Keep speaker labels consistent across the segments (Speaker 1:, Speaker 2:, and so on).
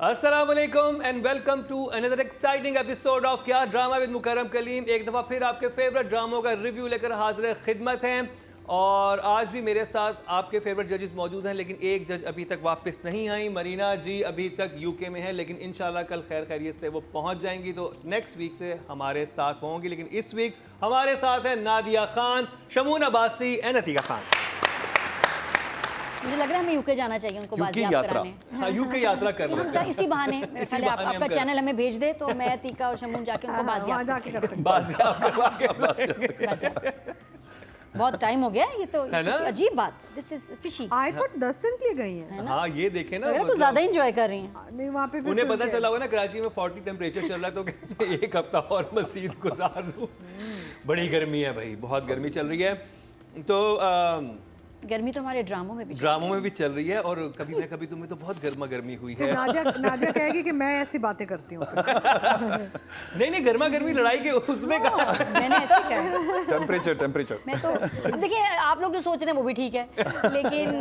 Speaker 1: अस्सलामुअलैकुम and welcome to another exciting episode of क्या drama with Mukarram Kaleem. एक दफ़ा फिर आपके फेवरेट ड्रामों का रिव्यू लेकर हाजिर खिदमत हैं और आज भी मेरे साथ आपके फेवरेट जजेस मौजूद हैं, लेकिन एक जज अभी तक वापस नहीं आई। मरीना जी अभी तक यूके में है, लेकिन इंशाल्लाह कल खैर खैरियत से वो पहुंच जाएंगी, तो नेक्स्ट वीक से हमारे साथ होंगी। लेकिन इस वीक हमारे साथ है नादिया खान, शमून अब्बासी एंड अतीका खान।
Speaker 2: मुझे लग रहा है हमें यूके जाना चाहिए उनको बाजियाब कराने।
Speaker 1: हाँ, यूके यात्रा कर लेते हैं
Speaker 2: इसी बहाने पहले आपका चैनल हमें भेज दे तो मैं अतीका और शमून जाके उनको बाजियाब
Speaker 3: जाके कर सकते
Speaker 1: बाजियाब करवा के
Speaker 2: बहुत टाइम हो गया ये तो,
Speaker 1: है ना?
Speaker 2: अजीब बात। This is fishy.
Speaker 3: I thought 10 दिन के लिए गई हैं।
Speaker 1: हाँ ये देखे ना,
Speaker 2: कुछ ज्यादा एंजॉय कर रही हैं।
Speaker 3: नहीं वहाँ पे
Speaker 1: उन्हें पता चला होगा ना कराची में 40 टेम्परेचर चल रहा है, तो एक हफ्ता और मजीद गुजार लूं। बड़ी गर्मी है भाई, बहुत गर्मी चल रही है। तो
Speaker 2: गर्मी तो हमारे ड्रामों में भी
Speaker 1: चल रही है, और कभी ना कभी तुम्हें तो बहुत गर्मा गर्मी हुई है।
Speaker 3: नादिया कहेगी कि मैं ऐसी बातें करती हूँ।
Speaker 1: नहीं गर्मा गर्मी लड़ाई के उसमें कहा
Speaker 2: मैंने ऐसे कहा
Speaker 4: टेम्परेचर
Speaker 2: मैं तो अब देखिए आप लोग जो सोच रहे हैं वो भी ठीक है, लेकिन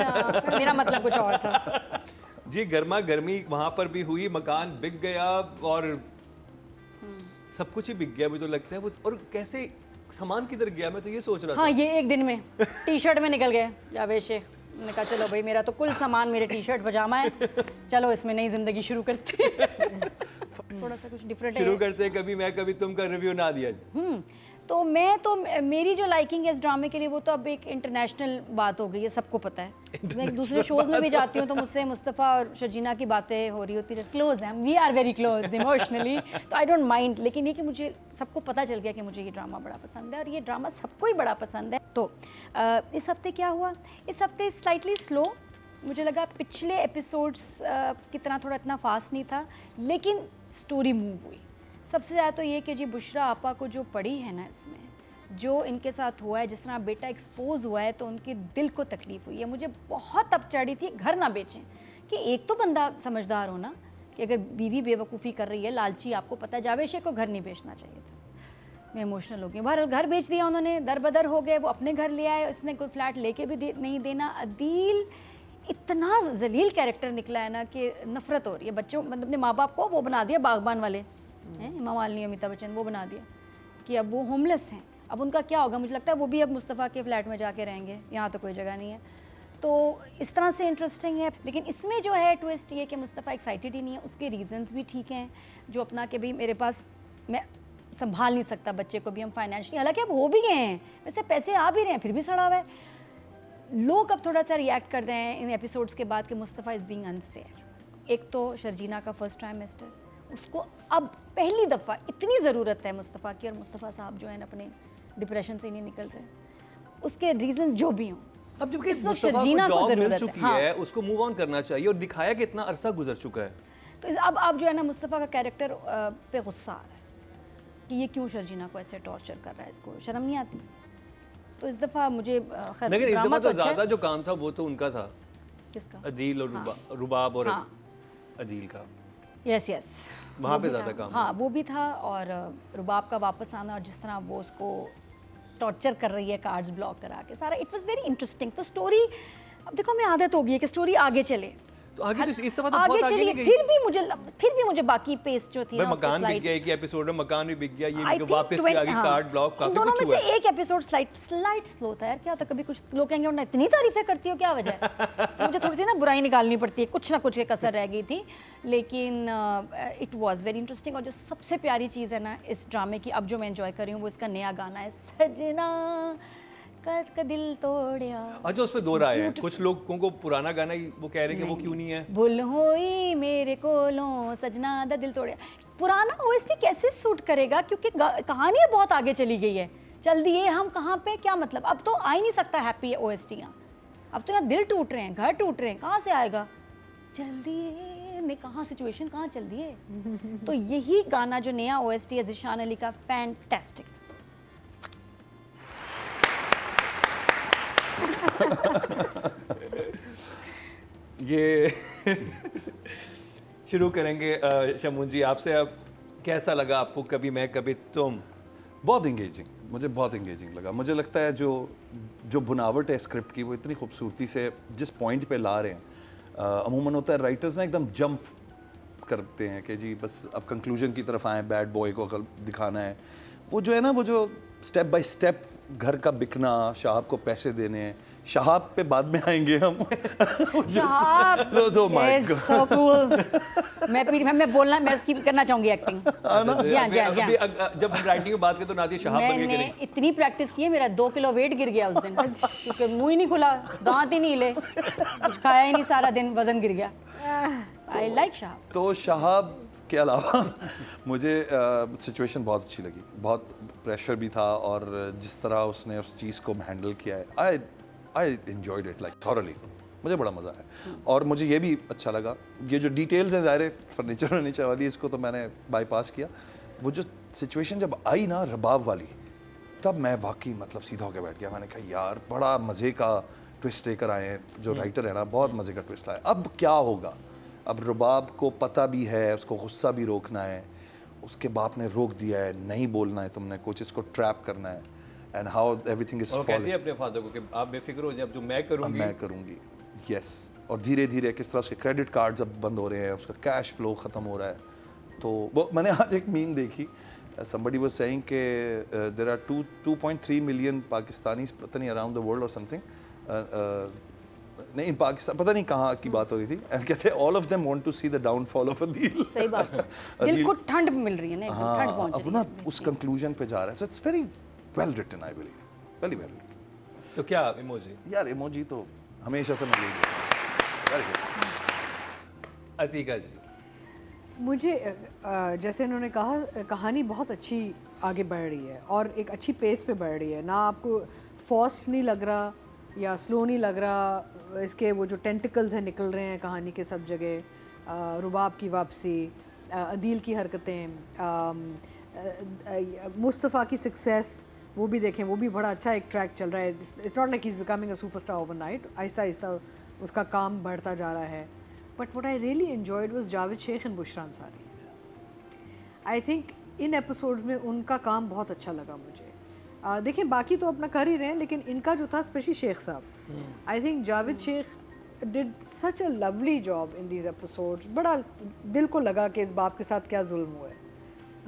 Speaker 2: मेरा मतलब कुछ और था
Speaker 1: जी। गर्मा गर्मी वहां पर भी हुई, मकान बिक गया और सब कुछ ही बिक गया मुझे तो लगता है वो। और कैसे सामान किधर गया, मैं तो ये सोच रहा था।
Speaker 2: हाँ ये एक दिन में टी शर्ट में निकल गए जावेद शेख। मैंने कहा चलो भाई मेरा तो कुल सामान मेरे टी शर्ट पजामा है, चलो इसमें नई जिंदगी शुरू करते हैं। थोड़ा सा कुछ डिफरेंट है।
Speaker 1: शुरू करते हैं, कभी मैं कभी तुम का रिव्यू ना दिया जी।
Speaker 2: तो मेरी जो लाइकिंग है इस ड्रामे के लिए वो तो अब एक इंटरनेशनल बात हो गई है, सबको पता है। मैं दूसरे शोज में भी जाती हूँ तो मुझसे मुस्तफ़ा और शर्जीना की बातें हो रही होती है। क्लोज हैं, we are very close emotionally, तो आई डोंट माइंड। लेकिन ये कि मुझे सबको पता चल गया कि मुझे ये ड्रामा बड़ा पसंद है और ये ड्रामा सबको ही बड़ा पसंद है। तो इस हफ्ते क्या हुआ, इस हफ्ते स्लाइटली स्लो मुझे लगा। पिछले एपिसोड्स की तरह थोड़ा इतना फास्ट नहीं था, लेकिन स्टोरी मूव हुई। सबसे ज़्यादा तो ये कि जी बुशरा आपा को जो पड़ी है ना, इसमें जो इनके साथ हुआ है, जिस तरह बेटा एक्सपोज हुआ है, तो उनके दिल को तकलीफ़ हुई है। मुझे बहुत अब चढ़ी थी घर ना बेचें, कि एक तो बंदा समझदार हो ना, कि अगर बीवी बेवकूफ़ी कर रही है, लालची, आपको पता है जावेद शेख को घर नहीं बेचना चाहिए था। मैं इमोशनल हो गई। बाहर घर बेच दिया उन्होंने, दर बदर हो गए, वो अपने घर ले आए, इसने कोई फ्लैट लेके भी नहीं देना। अदील इतना जलील कैरेक्टर निकला है ना कि नफरत हो रही है। बच्चों मतलब अपने माँ बाप को वो बना दिया बागबान वाले हैं, हेमा मालिनी, अमिताभ बच्चन, वो बना दिया कि अब वो होमलेस हैं। अब उनका क्या होगा, मुझे लगता है वो भी अब मुस्तफ़ा के फ्लैट में जाके रहेंगे, यहाँ तो कोई जगह नहीं है। तो इस तरह से इंटरेस्टिंग है। लेकिन इसमें जो है ट्विस्ट ये कि मुस्तफ़ा एक्साइटेड ही नहीं है। उसके रीजंस भी ठीक हैं, जो अपना कि भाई मेरे पास, मैं संभाल नहीं सकता बच्चे को भी, हम फाइनेंशियली, हालांकि अब हो भी गए हैं, वैसे पैसे आ भी रहे हैं, फिर भी सड़ा हुआ है। लोग अब थोड़ा सा रिएक्ट कर रहे हैं इन एपिसोड्स के बाद कि मुस्तफ़ा इज़ बीइंग अनफेयर। एक तो शर्जीना का फर्स्ट ट्राइमेस्टर, उसको अब पहली दफ़ा इतनी ज़रूरत है मुस्तफ़ा की, और मुस्तफ़ा साहब जो है अपने डिप्रेशन से नहीं निकल रहे, उसके रीज़न जो भी हों।
Speaker 1: अब जबकि
Speaker 2: इस वक्त
Speaker 1: मुस्तफा को जॉब मिल चुकी
Speaker 2: हाँ।
Speaker 1: है, उसको मूव ऑन करना चाहिए, और दिखाया कि इतना अरसा गुजर चुका है।
Speaker 2: तो अब जो है ना मुस्तफ़ा का कैरेक्टर पे गुस्सा आ रहा है कि ये क्यों शर्जीना को ऐसे टॉर्चर कर रहा है, इसको शर्म नहीं आती। तो इस दफ़ा मुझे
Speaker 1: लेकिन इस दफ़ा तो ज़्यादा जो काम था वो तो उनका था,
Speaker 2: किसका,
Speaker 1: अदील और रुबाब और अदील का।
Speaker 2: यस
Speaker 1: वहाँ पे ज़्यादा काम।
Speaker 2: हाँ वो भी था, और रुबाब का वापस आना, और जिस तरह वो उसको टॉर्चर कर रही है कार्ड्स ब्लॉक करा के, सारा इट वाज वेरी इंटरेस्टिंग। तो स्टोरी, अब देखो हमें आदत हो गई है कि स्टोरी आगे चले,
Speaker 1: तो आगे तो इस दफा तो
Speaker 2: आगे
Speaker 1: बहुत आगे
Speaker 2: चलिए।
Speaker 1: नहीं गई।
Speaker 2: फिर भी मुझे बाकी पेस जो थी ना,
Speaker 1: मकान बिक गया, एक एपिसोड में मकान भी बिक गया, ये वापस भी आ गई, कार्ड ब्लॉक, काफी
Speaker 2: दोनों
Speaker 1: कुछ
Speaker 2: में
Speaker 1: हुआ।
Speaker 2: से एक एपिसोड स्लाइट स्लो था यार। क्या होता, कभी कुछ लोग कहेंगे उन्होंने इतनी तारीफें करती हो, क्या वजह है? तो मुझे थोड़ी सी ना बुराई निकालनी पड़ती है, कुछ ना कुछ के कसर रह गई थी। लेकिन इट वाज वेरी इंटरेस्टिंग। और जो सबसे प्यारी चीज़ है ना इस ड्रामे की, अब जो मैं एंजॉय कर रही हूँ, वो इसका नया गाना है, सजना कद का दिल तोड़िया।
Speaker 1: अच्छा, उस पे दो राय है, कुछ लोगों को पुराना गाना ही वो कह रहे हैं कि वो क्यों नहीं है।
Speaker 2: भूल होई मेरे कोलों सजना दा दिल तोड़िया। पुराना ओएसटी कैसे सूट करेगा, क्योंकि कहानी बहुत आगे चली गई है। चल दिए हम कहाँ पे, क्या मतलब, अब तो आ ही नहीं सकता हैप्पी ओएसटी यहाँ। अब तो यहाँ दिल टूट रहे हैं, घर टूट रहे हैं, कहाँ से आएगा। चल दिए ने कहाँ, सिचुएशन कहाँ चल दिए। तो यही गाना जो नया ओएसटी है ज़िशान अली का, फैंटास्टिक।
Speaker 1: ये शुरू करेंगे शमून जी आपसे। अब कैसा लगा आपको कभी मैं कभी तुम?
Speaker 4: बहुत इंगेजिंग, मुझे बहुत इंगेजिंग लगा। मुझे लगता है जो बुनावट है स्क्रिप्ट की, वो इतनी खूबसूरती से जिस पॉइंट पे ला रहे हैं। अमूमन होता है राइटर्स ना एकदम जंप करते हैं कि जी बस अब कंक्लूजन की तरफ आए, बैड बॉय को अगर दिखाना है, वो जो है ना, वो जो स्टेप बाय स्टेप घर का बिकना, शहाब को पैसे देने, शहाब पे बाद में आएंगे हम।
Speaker 2: शहाब
Speaker 4: तो my
Speaker 2: is so cool। मैं बोलना, मैं स्किप करना चाहूंगी एक्टिंग। जी हाँ, जी हाँ, जी हाँ।
Speaker 1: अभी जब राइटिंग की बात करें तो नादिया शहाब बन के
Speaker 2: मैंने
Speaker 1: करेंगे।
Speaker 2: इतनी प्रैक्टिस की है, मेरा 2 किलो वेट गिर गया उस दिन, क्योंकि मुंह ही नहीं खुला, दांत ही नहीं हिले, कुछ खाया ही नहीं सारा दिन, वजन गिर गया। I like Shahab.
Speaker 4: तो शहाब के अलावा मुझे सिचुएशन बहुत अच्छी लगी, बहुत प्रेशर भी था, और जिस तरह उसने उस चीज़ को हैंडल किया है, I enjoyed it like thoroughly. मुझे बड़ा मज़ा आया। और मुझे ये भी अच्छा लगा, ये जो डिटेल्स हैं, ज़ाहिर फर्नीचर वाली, इसको तो मैंने बाईपास किया। वो जो सिचुएशन जब आई ना रबाब वाली, तब मैं वाकई मतलब सीधा होकर बैठ गया। मैंने कहा यार बड़ा मज़े का ट्विस्ट लेकर आए हैं, जो राइटर है ना, बहुत मज़े का ट्विस्ट लाया। अब क्या होगा? अब रबाब को पता भी है, उसको गुस्सा भी रोकना है, उसके बाप ने रोक दिया है, नहीं बोलना है तुमने कुछ, इसको ट्रैप करना है, एंड हाउ एवरीथिंग इज
Speaker 1: और कहती है अपने फादर को कि आप बेफिक्र हो जाए, अब जो मैं करूंगी
Speaker 4: मैं करूंगी। यस। और धीरे धीरे किस तरह उसके क्रेडिट कार्ड्स अब बंद हो रहे हैं, उसका कैश फ्लो ख़त्म हो रहा है। तो वो मैंने आज एक मीम देखी, somebody was saying कि there are 2.3 million पाकिस्तानीज, पता नहीं अराउंड द वर्ल्ड और समथिंग, नहीं पाकिस्तान, पता नहीं कहाँ की बात हो रही थी, एंड कहते हैं all of them want to see the downfall of Adeel.
Speaker 2: सही बात है, दिल को ठंड मिल रही है ना, एकदम ठंड पहुंच
Speaker 4: अब
Speaker 2: रही
Speaker 4: ना
Speaker 2: है।
Speaker 4: उस कंक्लूजन पे जा रहा है। So it's very well written, I believe, very well written.
Speaker 1: तो क्या इमोजी?
Speaker 4: यार इमोजी तो हमेशा से मिलेगी। Very good.
Speaker 1: अतीका जी,
Speaker 3: मुझे जैसे इन्होंने कहा, कहानी बहुत अच्छी आगे बढ़ रही है और एक अच्छी पेस पे बढ़ रही है ना, आपको फॉस्ट नहीं लग रहा या स्लो नहीं लग रहा। इसके वो जो टेंटिकल्स हैं निकल रहे हैं कहानी के सब जगह, रुबाब की वापसी, अदील की हरकतें, मुस्तफ़ा की सक्सेस, वो भी देखें, वो भी बड़ा अच्छा एक ट्रैक चल रहा है। It's not like he is becoming a superstar overnight, आहिस्ता आहिस्ता उसका काम बढ़ता जा रहा है। But what I really enjoyed was Javed Sheikh and Bushra Ansari. I think इन एपिसोड्स में उनका काम बहुत अच्छा लगा मुझे। देखें बाकी तो अपना कर ही रहे हैं, लेकिन इनका जो था स्पेशली शेख साहब, I think Javed Sheikh did such a lovely job in these episodes. बड़ा दिल को लगा कि इस बाप के साथ क्या जुल्म हुआ है,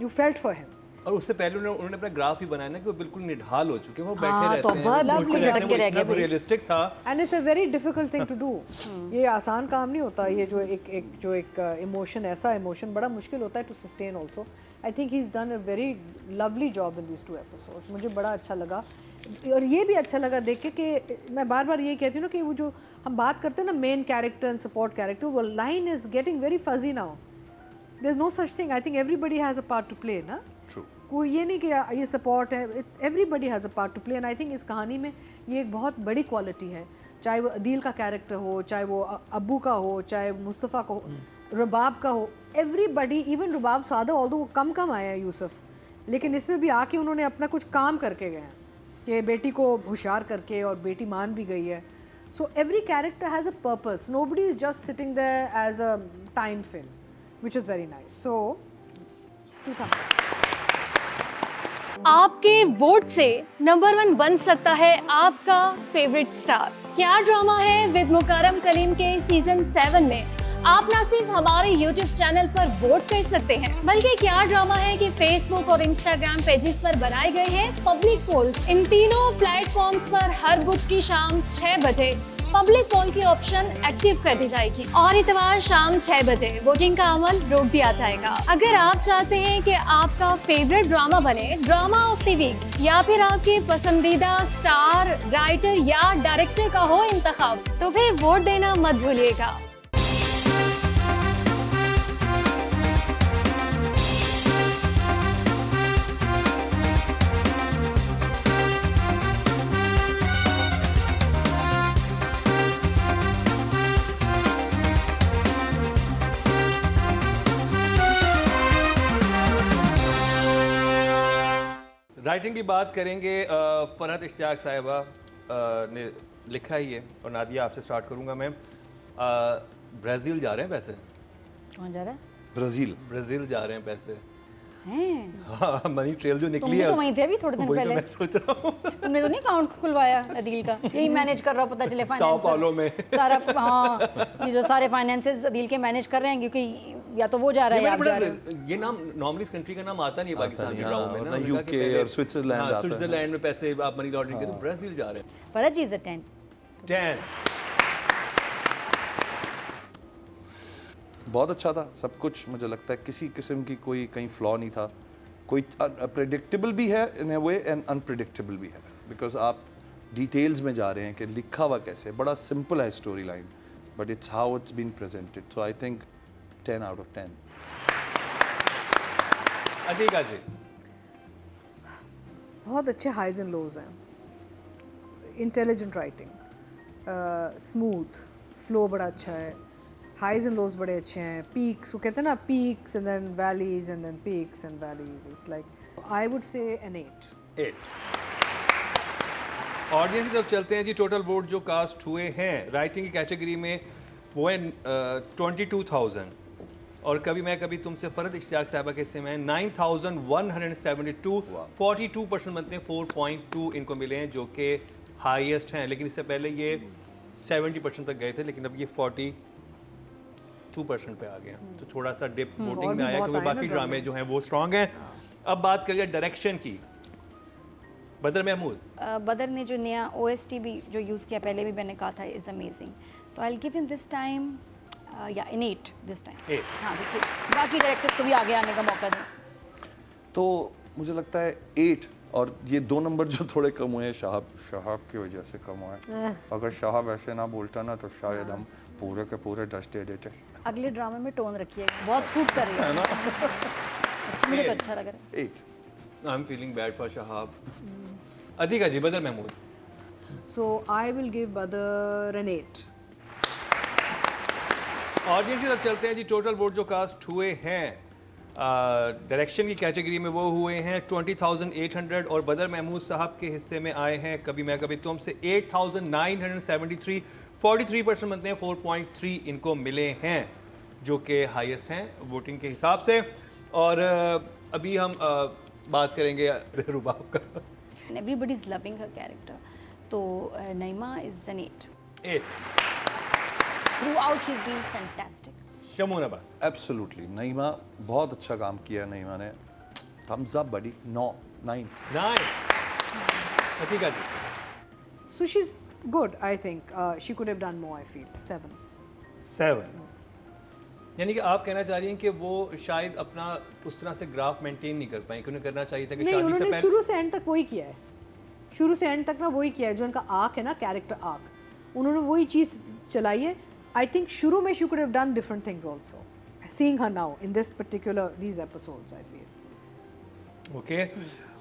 Speaker 3: यू फेल्ट फॉर हिम।
Speaker 1: और उससे पहले उन्होंने अपना ग्राफ ही बनाया ना कि वो बिल्कुल निढाल हो चुके हैं, वो बैठे
Speaker 2: हाँ,
Speaker 1: रहते
Speaker 2: तो
Speaker 1: हैं,
Speaker 2: बहुत
Speaker 1: वो
Speaker 2: lovely
Speaker 1: सोचते रहते हैं,
Speaker 2: झटक के
Speaker 1: वो
Speaker 2: रह
Speaker 1: इतना
Speaker 2: गए भाई।
Speaker 1: रियलिस्टिक था।
Speaker 3: And it's a very difficult thing to do. ये आसान काम नहीं होता, ये जो एक इमोशन, ऐसा इमोशन बड़ा मुश्किल होता है to sustain also. I think he is done a very lovely job in these 2 episodes. मुझे बड़ा अच्छा लगा, और ये भी अच्छा लगा देख के कि मैं बार बार ये कहती हूँ ना कि वो जो हम बात करते हैं ना main character and support character, वो line is getting very fuzzy now. There is no such thing. I think everybody has a part to play ना।
Speaker 4: ट्रू।
Speaker 3: कोई ये नहीं कि ये सपोर्ट है, everybody has a part to play. And I think इस कहानी में ये एक बहुत बड़ी क्वालिटी है, चाहे वो अदील का कैरेक्टर हो, चाहे वो अब्बू का हो, चाहे मुस्तफ़ा का हो, रबाब का हो, एवरीबडी, इवन रुबाब सादा, ऑल्दो वो कम आया है यूसुफ, लेकिन इसमें भी आके उन्होंने अपना कुछ काम करके गए हैं कि बेटी को होशियार करके, और बेटी मान भी गई है। So every character has a purpose, nobody is just sitting there as a time film, which is very nice. So
Speaker 5: आपके वोट से नंबर 1 बन सकता है आपका फेवरेट स्टार। क्या ड्रामा है विद मुकर्रम कलीम के सीजन 7 में आप न सिर्फ हमारे YouTube चैनल पर वोट कर सकते हैं, बल्कि क्या ड्रामा है कि Facebook और Instagram पेजेस पर बनाए गए हैं पब्लिक पोल्स। इन तीनों प्लेटफॉर्म्स पर हर बुध की शाम 6 बजे पब्लिक पोल की ऑप्शन एक्टिव कर दी जाएगी और इतवार शाम 6 बजे वोटिंग का अमल रोक दिया जाएगा। अगर आप चाहते हैं कि आपका फेवरेट ड्रामा बने ड्रामा ऑफ द वीक, या फिर आपके पसंदीदा स्टार, राइटर या डायरेक्टर का हो इंतखाब, तो फिर वोट देना मत भूलिएगा।
Speaker 1: राइटिंग की बात करेंगे, फरहत इश्तियाक साहिबा ने लिखा ही है, और नादिया आपसे स्टार्ट करूंगा मैं। ब्राज़ील जा रहे हैं पैसे।
Speaker 2: कौन जा रहा है?
Speaker 4: ब्राज़ील
Speaker 1: जा रहे हैं पैसे।
Speaker 2: हैं?
Speaker 1: हाँ, मनी ट्रेल जो निकली
Speaker 2: तुम भी
Speaker 1: है,
Speaker 2: तो वहीं थे अभी थोड़े दिन
Speaker 1: वही तो
Speaker 2: पहले।
Speaker 1: मैं सोच रहा हूँ।
Speaker 2: तुमने तो नहीं अकाउंट खुलवाया अदील का? यही मैनेज कर रहा हो, पता चले
Speaker 1: साओ पाउलो में।
Speaker 2: सारा। हाँ, ये जो सारे फाइनेंसेस अदील के मैनेज कर रहे हैं, क्योंकि या तो वो जा रहा है या आप जा रहे हो।
Speaker 1: ये नाम नॉर्मली इस कंट्री का नाम आता नहीं है पाकिस्तान
Speaker 4: नहीं,
Speaker 1: के
Speaker 4: हाँ,
Speaker 1: ड्रामों में ना,
Speaker 4: वरना
Speaker 1: उन्होंने कहा कि
Speaker 4: UK
Speaker 1: पहले-
Speaker 4: और स्विट्जरलैंड आता है।
Speaker 1: स्विट्जरलैंड में पैसे आप मनी लॉन्ड्रिंग के तो ब्राजील जा रहे हैं।
Speaker 2: फरज इज अ 10।
Speaker 1: 10
Speaker 4: बहुत अच्छा था सब कुछ। मुझे लगता है किसी किस्म की कोई कहीं फ्लॉ नहीं था। कोई प्रेडिक्टेबल भी है इन ए वे एंड अनप्रेडिक्टेबल भी है, बिकॉज आप डिटेल्स में जा रहे हैं कि लिखा हुआ कैसे। बड़ा सिंपल है storyline, but it's how it's been presented. So I think 10 out of 10।
Speaker 1: Atiqa ji
Speaker 3: बहुत अच्छे हाइज एंड लोज हैं, इंटेलिजेंट राइटिंग, स्मूथ फ्लो बड़ा अच्छा है, हाइज एंड लोज बड़े अच्छे हैं, पीक्स, वो कहते हैं ना peaks and then valleys and then peaks and valleys, it's like I would say an 8।
Speaker 1: 8 audience की तरफ चलते हैं जी। टोटल वोट जो कास्ट हुए हैं राइटिंग की कैटेगरी में वो है 22,000, और कभी मैं कभी तुमसे फरद इश्तियाक साहबा के हिस्से में 9,172, 42% बनते हैं, 4.2 इनको मिले हैं जो कि हाईएस्ट हैं। लेकिन इससे पहले ये 70% तक गए थे, लेकिन अब ये 42% पे आ गए हैं। तो थोड़ा सा डिप वोटिंग
Speaker 3: और
Speaker 1: में
Speaker 3: भी
Speaker 1: आया,
Speaker 3: बहुत
Speaker 1: क्योंकि
Speaker 3: आए ना
Speaker 1: बाकी
Speaker 3: ड्रामे।
Speaker 1: ड्रामे जो हैं वो स्ट्रॉन्ग हैं। अब बात करिए डायरेक्शन की, बदर महमूद।
Speaker 2: बदर ने जो नया OST भी जो यूज़ किया, पहले भी मैंने कहा था, इज़ अमेजिंग। तो I give him this time या इन 8 दिस टाइम।
Speaker 1: 8
Speaker 2: हाँ देखिए, बाकी डायरेक्टर्स को भी आगे आने का मौका दें।
Speaker 4: तो मुझे लगता है 8, और ये 2 नंबर जो थोड़े कम हुए हैं शहाब की वजह से कम हुए हैं। अगर शहाब ऐसे ना बोलता ना तो शायद हम पूरे के पूरे 10 दे देते।
Speaker 2: अगले ड्रामे में टोन रखिएगा, बहुत सूट कर रही है अच्छा, मुझे तो अच्छा लग रहा है।
Speaker 4: 8।
Speaker 1: I am feeling bad for Shahab. Atiqa ji, Badr Mahmood.
Speaker 3: So I will give Badr an 8.
Speaker 1: Audience की तरफ चलते हैं जी। टोटल वोट जो कास्ट हुए हैं डायरेक्शन की कैटेगरी में वो हुए हैं 20,800, और बदर महमूद साहब के हिस्से में आए हैं कभी मैं कभी तुम से 8,973, 43% बनते हैं, 4.3 इनको मिले हैं जो कि हाईएस्ट हैं वोटिंग के हिसाब से। और अभी हम बात करेंगे रुबाब का।
Speaker 2: Everybody is loving her character. तो Naeema is an 8।
Speaker 1: 8
Speaker 2: throughout she is being fantastic.
Speaker 1: Shamoon Abbas.
Speaker 4: Absolutely Naeema बहुत अच्छा काम किया। नईमा ने थम्स अप बड़ी। 9।
Speaker 1: 9 अतीका जी।
Speaker 3: So she's good, I think. She could have done more, I feel. 7.
Speaker 1: 7 यानी कि आप कहना चाह रही हैं कि वो शायद अपना उस तरह से ग्राफ मेंटेन नहीं कर पाए, कि उन्हें करना चाहिए था कि
Speaker 3: नहीं,
Speaker 1: शादी से
Speaker 3: उन्होंने
Speaker 1: पहले।
Speaker 3: शुरू से एंड तक वही किया है। शुरू से एंड तक ना वही किया है, जो उनका आर्क है ना, कैरेक्टर आर्क, उन्होंने वही चीज़ चलाई है। आई थिंक शुरू में she could have done different things also. Seeing her now in this particular these episodes, I feel.
Speaker 1: Okay,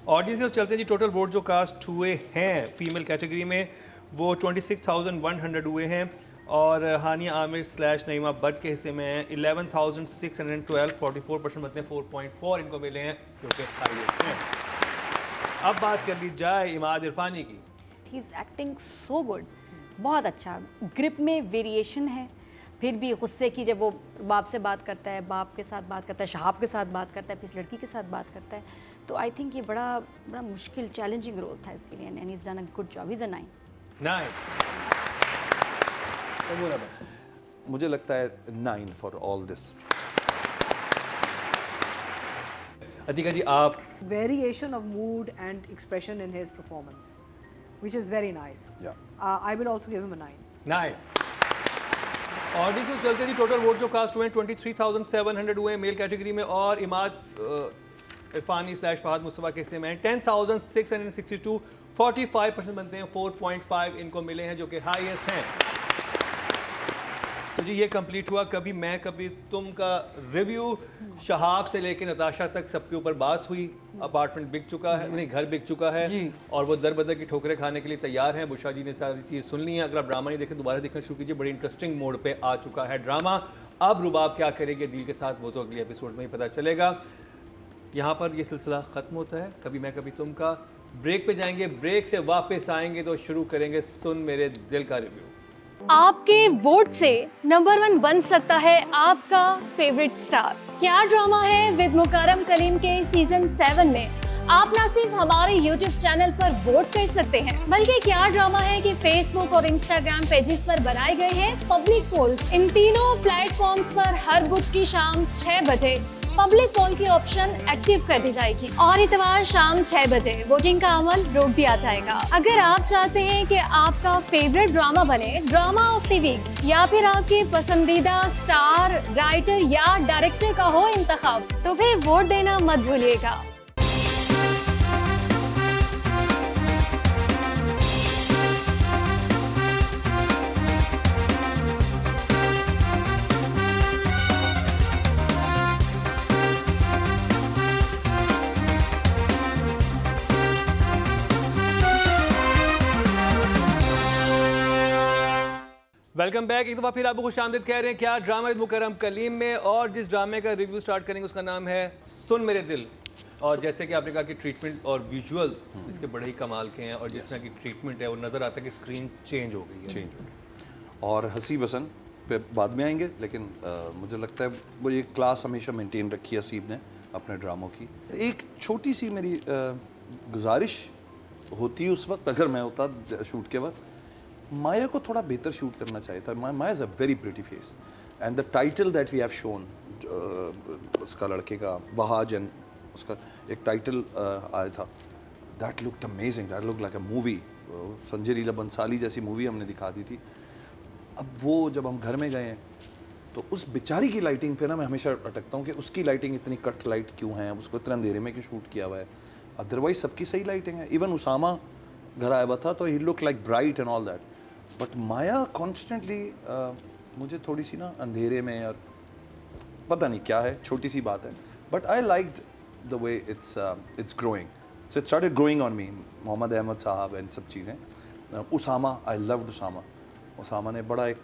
Speaker 1: audience से चलते हैं जी। टोटल वोट जो कास्ट हुए हैं फीमेल कैटेगरी में वो 26,100 हुए हैं, और हानिया आमिर / नईमा बट के हिस्से में हैं 11,612, 44% बनते हैं, 4.4 इनको मिले हैं जो कि हाईएस्ट हैं। अब बात कर ली जाए इमाद इरफानी की।
Speaker 2: He is acting so good, बहुत अच्छा। ग्रिप में वेरिएशन है, फिर भी गुस्से की, जब वो बाप से बात करता है, बाप के साथ बात करता है, शहाब के साथ बात करता है, फिर इस लड़की के साथ बात करता है। तो आई थिंक ये बड़ा बड़ा मुश्किल चैलेंजिंग रोल था इसके लिए, and he is done a good job. Is a 9।
Speaker 1: 9
Speaker 4: मुझे लगता है 9 फॉर ऑल दिस।
Speaker 1: अतीका जी आप।
Speaker 3: Variation of mood and expression in his performance, which is very nice.
Speaker 4: Yeah.
Speaker 3: I will also give him a 9.
Speaker 1: 9 audience से चलते जी। Total vote जो cast हुए हैं 23,700 हुए मेल कैटेगरी में, और इमाद इरफानी / फहद मुस्तफ़ा के हिस्से में 10,662, 45% बनते हैं, 4.5 इनको मिले हैं जो कि हाईएस्ट हैं। तो जी ये कंप्लीट हुआ कभी मैं कभी तुम का रिव्यू। शहाब से लेकर नताशा तक सबके ऊपर बात हुई। अपार्टमेंट बिक चुका है, नहीं घर बिक चुका है, और वो दर बदर की ठोकरें खाने के लिए तैयार हैं। बुशा जी ने सारी चीज़ सुन ली है। अगर आप ड्रामा नहीं देखें दोबारा देखना शुरू कीजिए, बड़ी इंटरेस्टिंग मोड पे आ चुका है ड्रामा। अब रुबाब क्या करेगी दिल के साथ वो तो अगले एपिसोड में ही पता चलेगा। यहाँ पर ये सिलसिला ख़त्म होता है कभी मैं कभी तुम का। ब्रेक पे जाएंगे, ब्रेक से वापस आएंगे तो शुरू करेंगे सुन मेरे दिल का रिव्यू।
Speaker 5: आपके वोट से नंबर 1 बन सकता है आपका फेवरेट स्टार। क्या ड्रामा है विद मुकरम कलीम के सीजन 7 में आप न सिर्फ हमारे YouTube चैनल पर वोट कर सकते हैं, बल्कि क्या ड्रामा है कि Facebook और Instagram पेजेस पर बनाए गए हैं पब्लिक पोल्स। इन तीनों प्लेटफॉर्म्स पर हर बुध की शाम 6 बजे पब्लिक पोल की ऑप्शन एक्टिव कर दी जाएगी और इतवार शाम 6 बजे वोटिंग का अमल रोक दिया जाएगा। अगर आप चाहते हैं कि आपका फेवरेट ड्रामा बने ड्रामा ऑफ द वीक या फिर आपके पसंदीदा स्टार, राइटर या डायरेक्टर का हो इंतखाब, तो फिर वोट देना मत भूलिएगा।
Speaker 1: Welcome back. एक दफ़ा फिर आपको खुशामदीद कह रहे हैं क्या ड्रामा विद मुकर्रम कलीम में, और जिस ड्रामे का रिव्यू स्टार्ट करेंगे उसका नाम है सुन मेरे दिल। और जैसे कि आपने कहा कि ट्रीटमेंट और विजुअल इसके बड़े ही कमाल के हैं, और जिस तरह की ट्रीटमेंट है वो नज़र आता है कि स्क्रीन चेंज हो गई है।
Speaker 4: चेंज हो गई। और हसीब हसन पे बाद में आएंगे, लेकिन मुझे लगता है वो ये क्लास हमेशा मेंटेन रखी है हसीब ने अपने ड्रामों की। एक छोटी सी मेरी गुजारिश होती उस वक्त, अगर मैं होता शूट के वक्त, माया को थोड़ा बेहतर शूट करना चाहिए था। Maya is a very pretty face and the title that we have shown, उसका लड़के का वहाज, एंड उसका एक टाइटल आया था, that looked amazing, that look like a movie. Sanjay Leela Bhansali जैसी मूवी हमने दिखा दी थी। अब वो जब हम घर में गए हैं तो उस बेचारी की लाइटिंग पे ना मैं हमेशा अटकता हूँ कि उसकी लाइटिंग इतनी कट लाइट क्यों है, उसको इतना अंधेरे में क्यों शूट किया हुआ है। अदरवाइज सबकी सही लाइटिंग है। इवन उसामा घर आया हुआ था तो ही look like bright and all that, but Maya constantly मुझे थोड़ी सी ना अंधेरे में, और पता नहीं क्या है, छोटी सी बात है, but I liked the way it's growing, so it started growing on me. Mohammad Ahmad साहब एंड सब चीज़ें। Usama, I loved Usama. उसामा ने बड़ा एक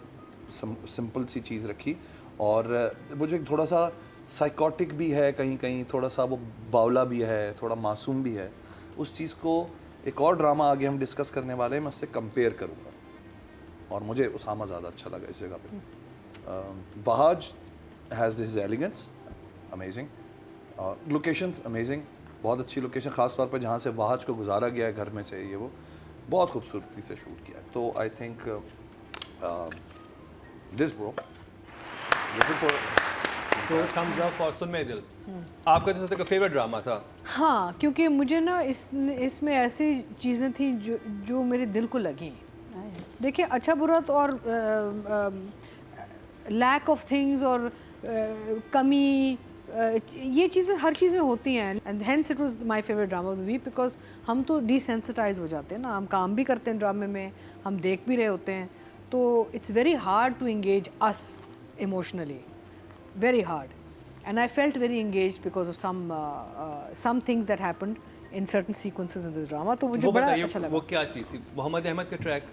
Speaker 4: सिंपल सी चीज़ रखी, और मुझे थोड़ा सा साइकोटिक भी है कहीं कहीं, थोड़ा सा वो बावला भी है, थोड़ा मासूम भी है। उस चीज़ को एक और ड्रामा आगे हम डिस्कस करने वाले हैं, मैं उससे कंपेयर करूँगा, और मुझे उसामा ज़्यादा अच्छा लगा इस जगह पे। Wahaj has his elegance, amazing, और लोकेशंस अमेजिंग, बहुत अच्छी लोकेशन, ख़ास तौर पे जहाँ से वहाज को गुजारा गया है घर में से, ये वो बहुत खूबसूरती से शूट किया है। तो आई थिंक दिस ब्रो
Speaker 1: तो थम्स अप फॉर सुन मेरे दिल। आपका जो सबसे फेवरेट ड्रामा था?
Speaker 3: हाँ, क्योंकि मुझे ना इसमें ऐसी चीज़ें थी जो मेरे दिल को लगी। देखिए, अच्छा बुरा तो, और लैक ऑफ थिंग्स और कमी, ये चीज़ें हर चीज़ में होती हैं, and hence it was my favourite drama of the week, because हम तो डिसेंसिटाइज हो जाते हैं ना, हम काम भी करते हैं ड्रामे में, हम देख भी रहे होते हैं, तो it's very hard to engage us emotionally, very hard, and I felt very engaged because of some things that happened in certain sequences in this drama. तो मुझे बड़ा अच्छा लगा।
Speaker 1: वो क्या चीज़ थी? मोहम्मद अहमद का ट्रैक?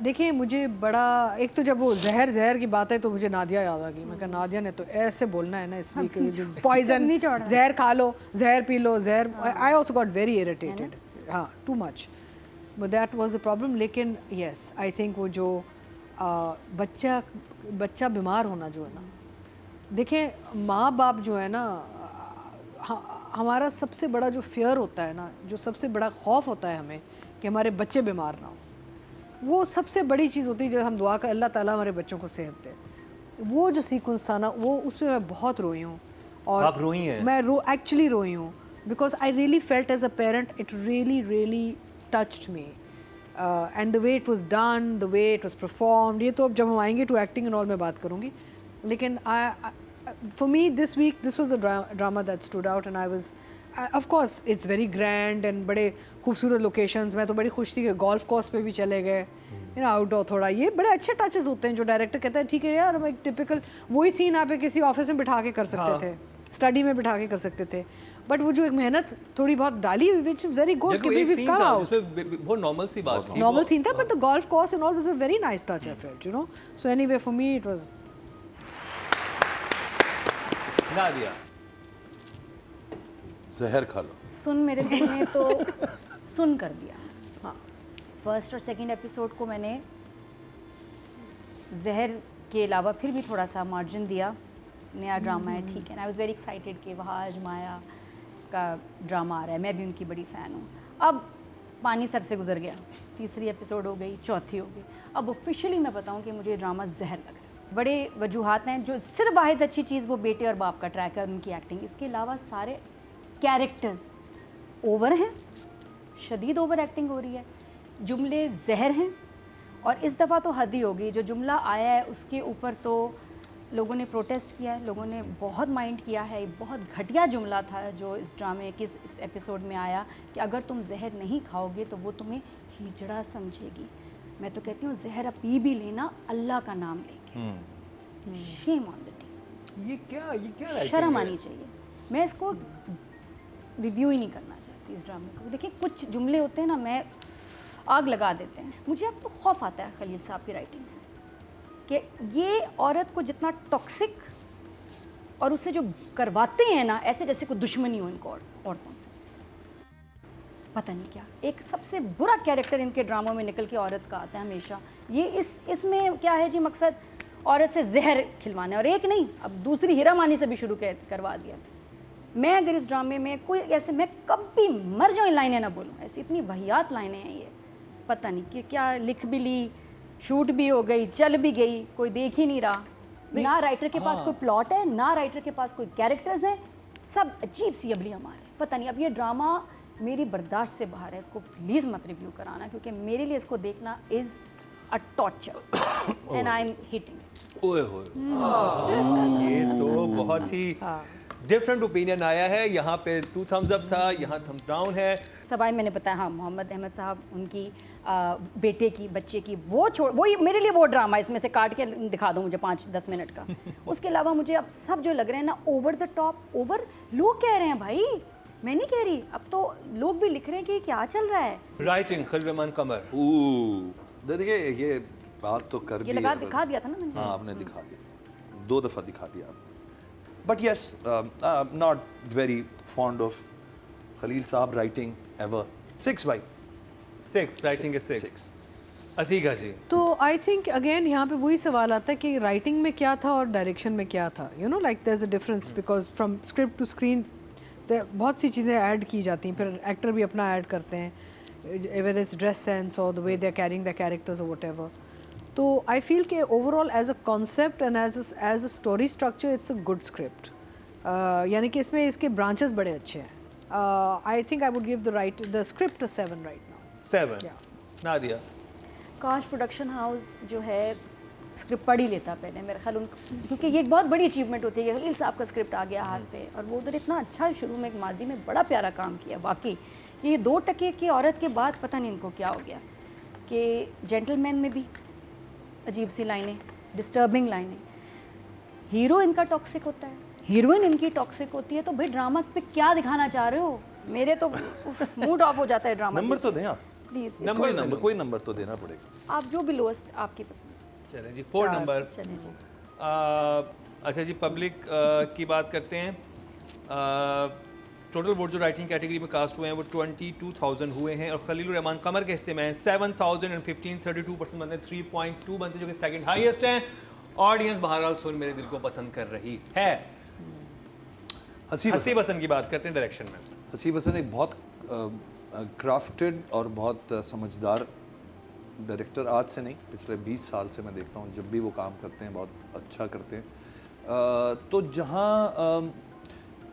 Speaker 3: देखिए, मुझे बड़ा, एक तो जब वो जहर की बात है तो मुझे नादिया याद आ गई। मैं कहा नादिया ने तो ऐसे बोलना है ना इस वीक, पॉइजन, जहर खा लो, जहर पी लो, जहर। I also got very irritated, हाँ, too much, but that was the problem. लेकिन यस, आई थिंक वो जो बच्चा बीमार होना जो है ना, देखें, माँ बाप जो है ना, हमारा सबसे बड़ा जो फियर होता है ना, जो सबसे बड़ा खौफ होता है हमें कि हमारे बच्चे बीमार ना हो, वो सबसे बड़ी चीज़ होती है जो हम दुआ कर अल्लाह ताला हमारे बच्चों को सेहत दे। वो जो सीक्वेंस था ना, वो उसमें मैं बहुत रोई हूँ। और
Speaker 1: आप रोई हैं?
Speaker 3: मैं एक्चुअली रोई हूँ, because I really felt as a parent, it really touched me, and the way it was done, the way it was performed. ये तो अब जब हम आएंगे टू एक्टिंग एंड ऑल मैं बात करूँगी, लेकिन for me this week this was the drama that stood out, and I was of course it's very grand and बड़े खूबसूरत locations। मैं तो बड़ी खुश थी कि गोल्फ कोर्स पे भी चले गए, यू नो, आउटडोर थोड़ा, ये बड़े अच्छे टचेस होते हैं जो डायरेक्टर कहता है ठीक है यार, हम एक टिपिकल वही सीन आप किसी ऑफिस में बिठा के कर सकते थे, स्टडी में बिठा के कर सकते थे, बट वो जो एक मेहनत थोड़ी बहुत डाली, which is very good, कि we've come out,
Speaker 1: उसमें बहुत नॉर्मल सी बात थी,
Speaker 3: नॉर्मल सीन था, but the golf course and all was a very nice touch I felt, you know. So anyway, for me it was
Speaker 1: Nadia.
Speaker 4: जहर खा लो।
Speaker 2: सुन मेरे दिल ने तो सुन कर दिया। हाँ, फर्स्ट और सेकंड एपिसोड को मैंने जहर के अलावा फिर भी थोड़ा सा मार्जिन दिया, नया ड्रामा है, ठीक है, आई वाज वेरी एक्साइटेड कि वहाज, माया, का ड्रामा आ रहा है, मैं भी उनकी बड़ी फ़ैन हूँ। अब पानी सर से गुजर गया, तीसरी एपिसोड हो गई, चौथी हो गई, अब ऑफिशियली मैं बताऊँ कि मुझे ड्रामा जहर लग रहा है। बड़े वजूहात हैं, जो सिर्फ वाहिद अच्छी चीज़ वो बेटे और बाप का ट्रैक है और उनकी एक्टिंग, इसके अलावा सारे कैरेक्टर्स ओवर हैं, शदीद ओवर एक्टिंग हो रही है, जुमले जहर हैं, और इस दफ़ा तो हद ही हो गई। जो जुमला आया है उसके ऊपर तो लोगों ने प्रोटेस्ट किया है, लोगों ने बहुत माइंड किया है। बहुत घटिया जुमला था जो इस ड्रामे के इस एपिसोड में आया कि अगर तुम जहर नहीं खाओगे तो वो तुम्हें हिजड़ा समझेगी। मैं तो कहती हूँ जहर अब पी भी लेना अल्लाह का नाम लेके। शेम ऑन द टीम,
Speaker 1: ये क्या writing
Speaker 2: शर्म
Speaker 1: है?
Speaker 2: आनी चाहिए। मैं इसको रिव्यू ही नहीं करना चाहती इस ड्रामे को। देखिए कुछ जुमले होते हैं ना, मैं आग लगा देते हैं। मुझे अब तो खौफ आता है खलील साहब की राइटिंग से कि ये औरत को जितना टॉक्सिक और उससे जो करवाते हैं ना, ऐसे जैसे कोई दुश्मनी हो इनको औरतों से, पता नहीं क्या। एक सबसे बुरा कैरेक्टर इनके ड्रामों में निकल के औरत का आता है हमेशा। ये इसमें क्या है जी, मकसद औरत से जहर खिलवाना है, और एक नहीं, अब दूसरी हीरा मानी से भी शुरू करवा दिया। मैं अगर इस ड्रामे में कोई ऐसे, मैं कभी मर जाऊँ इन लाइनें ना बोलूँ, ऐसी इतनी वहियात लाइनें हैं ये, पता नहीं कि क्या लिख भी ली, शूट भी हो गई, चल भी गई, कोई देख ही नहीं रहा। ना राइटर के पास कोई प्लॉट है, ना राइटर के पास कोई कैरेक्टर्स हैं, सब अजीब सी अबली हमारे। पता नहीं, अब ये ड्रामा मेरी बर्दाश्त से बाहर है, इसको प्लीज़ मत रिव्यू कराना, क्योंकि मेरे लिए इसको देखना is a torture and I am hitting.
Speaker 4: ओए होए,
Speaker 1: ये तो बहुत ही डिफरेंट ओपिनियन आया है। यहाँ पे 2 thumbs up था, यहाँ थम्स डाउन है।
Speaker 2: सवाई मैंने बताया, हाँ, मोहम्मद अहमद साहब, उनकी बेटे की, बच्चे की, वो मेरे लिए वो ड्रामा, इसमें से काट के दिखा दो मुझे 5-10 मिनट का। उसके अलावा मुझे अब सब जो लग रहे हैं ना, ओवर द टॉप, ओवर लोग कह रहे हैं भाई, मैं नहीं कह रही, अब तो लोग भी लिख रहे हैं कि क्या चल रहा है।
Speaker 1: राइटिंग खलील रहमान कमर।
Speaker 4: देखिए ये बात तो कर दी
Speaker 2: ये लगा दिखा दिया था ना मैंने।
Speaker 4: हाँ, आपने दिखा दिया, 2 दफ़ा दिखा दिया आपने। But yes, not very fond of Khalil साहब writing ever. 6 writing
Speaker 1: is 6। Atika ji,
Speaker 3: तो आई थिंक अगेन यहाँ पे वही सवाल आता है कि राइटिंग में क्या था और डायरेक्शन में क्या था। You know, like there is a difference, because from script to screen बहुत सी चीज़ें ऐड की जाती हैं, फिर एक्टर भी अपना ऐड करते हैं, वेदर इट्स ड्रेस सेंस और the way they are carrying the characters और व्हाटएवर। तो आई फील कि overall as a concept and as a story structure it's a good script. यानी कि इसमें इसके ब्रांचेस बड़े अच्छे हैं। I think I would give the script a 7 right now.
Speaker 1: 7।
Speaker 3: Yeah.
Speaker 1: Nadia.
Speaker 2: काश प्रोडक्शन हाउस जो है स्क्रिप्ट पढ़ ही लेता पहले, मेरे ख्याल क्योंकि ये एक बहुत बड़ी अचीवमेंट होती है कि खलील साहब का स्क्रिप्ट आ गया हाथ पे, और वो उधर इतना अच्छा शुरू में, एक माजी में बड़ा प्यारा काम किया। बाकी ये 2 टके की औरत के बाद पता नहीं इनको क्या हो गया, कि जेंटलमैन में भी अजीब सी लाइनें, डिस्टर्बिंग लाइनें, हीरो इनका टॉक्सिक होता है, हीरोइन इनकी टॉक्सिक होती है। तो भाई ड्रामा पे क्या दिखाना चाह रहे हो? मेरे तो मूड ऑफ हो जाता है ड्रामा।
Speaker 4: नंबर तो दें आप,
Speaker 2: प्लीज़,
Speaker 4: कोई नंबर तो देना पड़ेगा।
Speaker 2: आप जो भी लोएस्ट आपकी पसंद।
Speaker 1: चलें जी, 4 नंबर।
Speaker 2: चलिए जी।
Speaker 1: अच्छा जी, पब्लिक की बात करते हैं। टोटल वोट जो राइटिंग कैटेगरी में कास्ट हुए हैं वो 22,000 हुए हैं, और खलील रहमान कमर के हिस्से में हैं 7,015, 32% बनते हैं, 3.2 बनते हैं, जो कि सेकंड हाईएस्ट हैं। ऑडियंस बहरहाल सुन मेरे दिल को पसंद कर रही है। हसीब हसन की बात करते हैं डायरेक्शन में।
Speaker 4: हसीब हसन एक बहुत क्राफ्टेड और बहुत समझदार डायरेक्टर, आज से नहीं, पिछले 20 साल से मैं देखता हूँ, जब भी वो काम करते हैं बहुत अच्छा करते हैं। तो जहाँ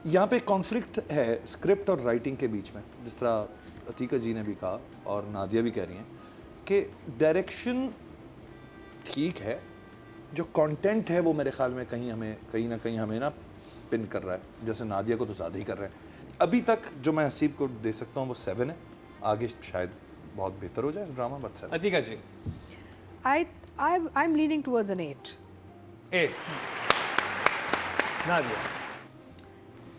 Speaker 4: यहाँ पे कॉन्फ्लिक्ट है स्क्रिप्ट और राइटिंग के बीच में, जिस तरह अतीका जी ने भी कहा और नादिया भी कह रही हैं कि डायरेक्शन ठीक है, जो कंटेंट है वो मेरे ख्याल में कहीं ना कहीं हमें ना पिन कर रहा है, जैसे नादिया को तो ज़्यादा ही कर रहा है। अभी तक जो मैं हसीब को दे सकता हूँ वो 7 है, आगे शायद बहुत बेहतर हो जाए ड्रामा। But 7।
Speaker 1: Atiqa ji.
Speaker 3: I'm leaning towards an 8.
Speaker 1: 8। Nadia.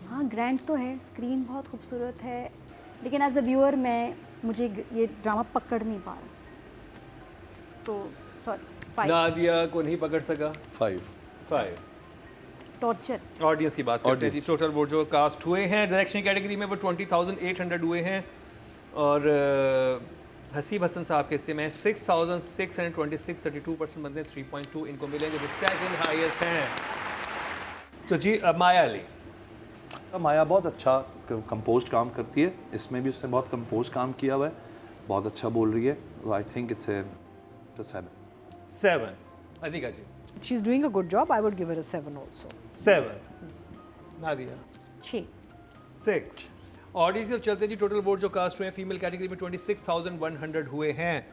Speaker 2: हाँ, ग्रैंड तो है, स्क्रीन बहुत खूबसूरत है, लेकिन एज अ व्यूअर मुझे ये ड्रामा पकड़ नहीं पा रहा, तो सॉरी 5।
Speaker 1: नादिया को नहीं पकड़ सका।
Speaker 4: 5।
Speaker 2: टॉर्चर।
Speaker 1: ऑडियंस की बात करते हैं जी। टोटल वोट जो कास्ट हुए हैं डायरेक्शन कैटेगरी में वो 20,800 हुए हैं, और हसीब हसन साहब के हिस्से में 6,626, 32% बनते हैं, 3.2 इनको मिलेंगे, जो सेकंड हाईएस्ट हैं। तो जी अब माया अली।
Speaker 4: माया बहुत अच्छा कंपोज्ड काम करती है, इसमें भी उसने बहुत कंपोज काम किया हुआ है, बहुत अच्छा बोल रही है। I think it's a 7.
Speaker 1: 7. अधिका जी
Speaker 3: She's doing a good job. I would give her a 7 also.
Speaker 1: 7. Nadia
Speaker 2: 6.
Speaker 1: 6. Audience की तरफ चलते हैं जी। टोटल वोट जो कास्ट हुए हैं फीमेल कैटेगरी में 26,100 हुए हैं